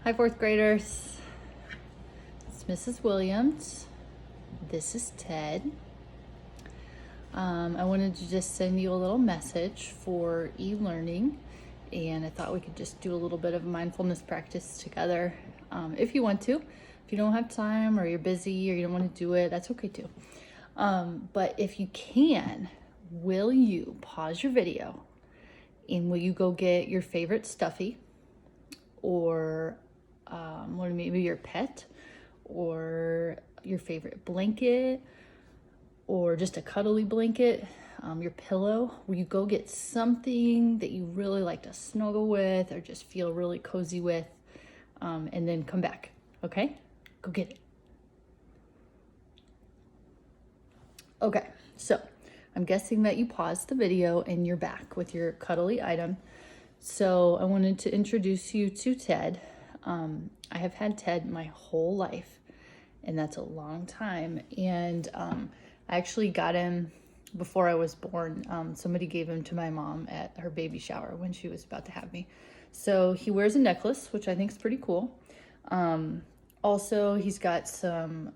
Hi, fourth graders. It's Mrs. Williams. This is Ted. I wanted to just send you a little message for e-learning, and I thought we could just do a little bit of mindfulness practice together. If you want to. If you don't have time or you're busy or you don't want to do it, that's okay too. But if you can, will you pause your video and will you go get your favorite stuffy or maybe your pet or your favorite blanket or just a cuddly blanket, your pillow? Will you go get something that you really like to snuggle with or just feel really cozy with, and then come back, okay? Go get it. Okay, so I'm guessing that you paused the video and you're back with your cuddly item. So I wanted to introduce you to Ted. I have had Ted my whole life, and that's a long time. And I actually got him before I was born. Somebody gave him to my mom at her baby shower when she was about to have me. So he wears a necklace, which I think is pretty cool. Also, he's got some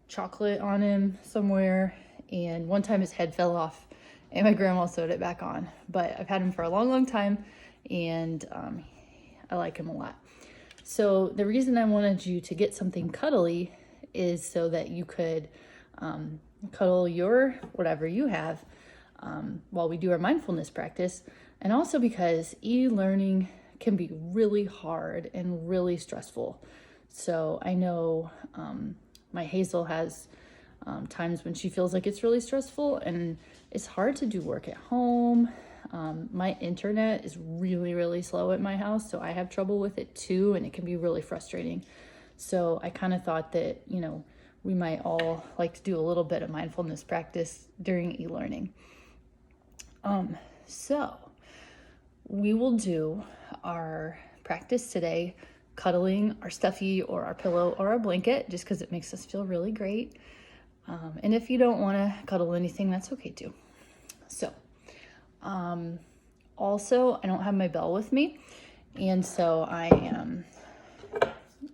chocolate on him somewhere. And one time his head fell off and my grandma sewed it back on. But I've had him for a long, long time, and I like him a lot. So the reason I wanted you to get something cuddly is so that you could cuddle your whatever you have while we do our mindfulness practice. And also because e-learning can be really hard and really stressful. So I know my Hazel has times when she feels like it's really stressful and it's hard to do work at home. My internet is really, really slow at my house, so I have trouble with it too, and it can be really frustrating. So I kind of thought that, we might all like to do a little bit of mindfulness practice during e-learning. So we will do our practice today, cuddling our stuffy or our pillow or our blanket, just because it makes us feel really great. And if you don't want to cuddle anything, that's okay too. So, also, I don't have my bell with me, and so I am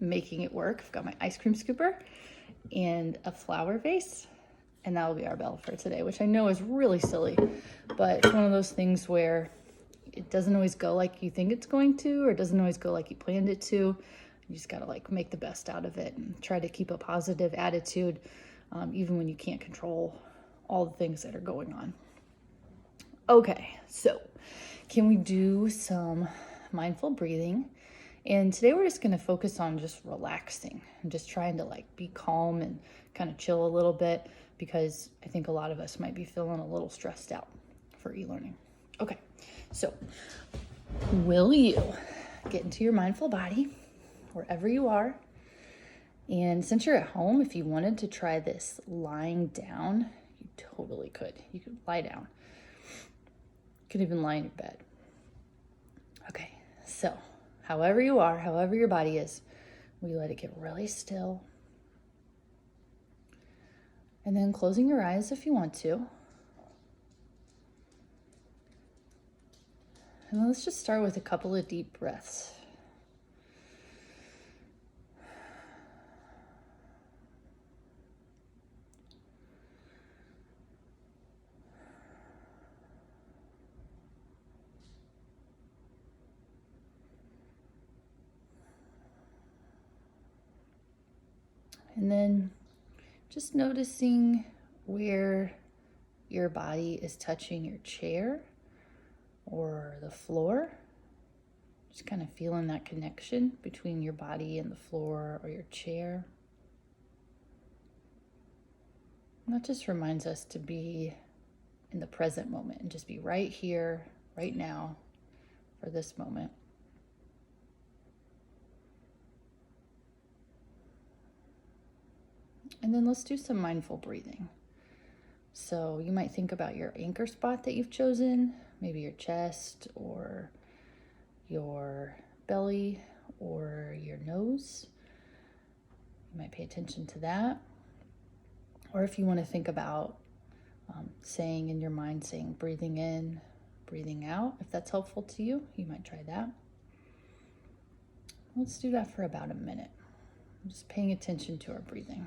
making it work. I've got my ice cream scooper and a flower vase, and that'll be our bell for today, which I know is really silly, but it's one of those things where it doesn't always go like you think it's going to, or it doesn't always go like you planned it to. You just gotta make the best out of it and try to keep a positive attitude, even when you can't control all the things that are going on. Okay, so can we do some mindful breathing? And today we're just gonna focus on just relaxing and just trying to be calm and kind of chill a little bit, because I think a lot of us might be feeling a little stressed out for e-learning. Okay, so will you get into your mindful body wherever you are? And since you're at home, if you wanted to try this lying down, you totally could. You could lie down. You could even lie in your bed. Okay, so however you are, however your body is, we let it get really still. And then closing your eyes if you want to. And let's just start with a couple of deep breaths. And then just noticing where your body is touching your chair or the floor. Just kind of feeling that connection between your body and the floor or your chair. And that just reminds us to be in the present moment and just be right here, right now, for this moment. And then let's do some mindful breathing. So you might think about your anchor spot that you've chosen, maybe your chest or your belly or your nose. You might pay attention to that. Or if you want to think about saying in your mind, breathing in, breathing out, if that's helpful to you, you might try that. Let's do that for about a minute. I'm just paying attention to our breathing.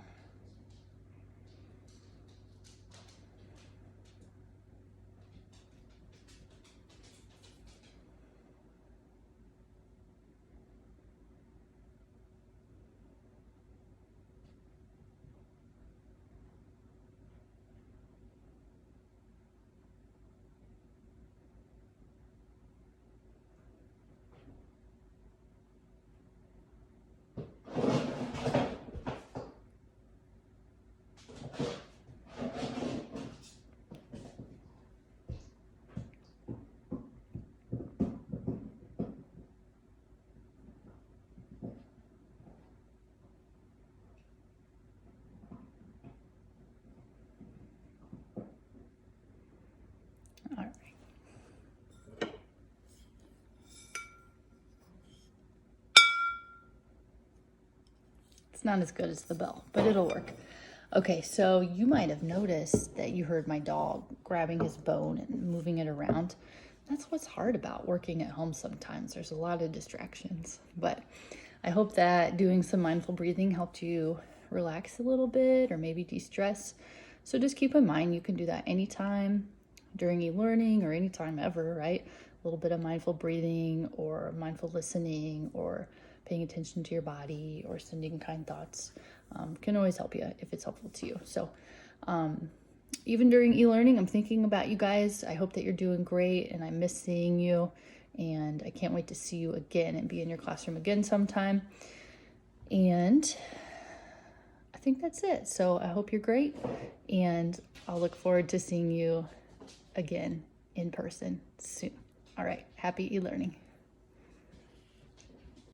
All right. It's not as good as the bell, but it'll work. Okay, so you might have noticed that you heard my dog grabbing his bone and moving it around. That's what's hard about working at home sometimes. There's a lot of distractions, but I hope that doing some mindful breathing helped you relax a little bit or maybe de-stress. So just keep in mind you can do that anytime during e-learning or anytime ever, right? A little bit of mindful breathing or mindful listening or paying attention to your body or sending kind thoughts can always help you if it's helpful to you. So even during e-learning, I'm thinking about you guys. I hope that you're doing great, and I miss seeing you, and I can't wait to see you again and be in your classroom again sometime. And I think that's it. So I hope you're great, and I'll look forward to seeing you again in person soon. All right, happy e-learning.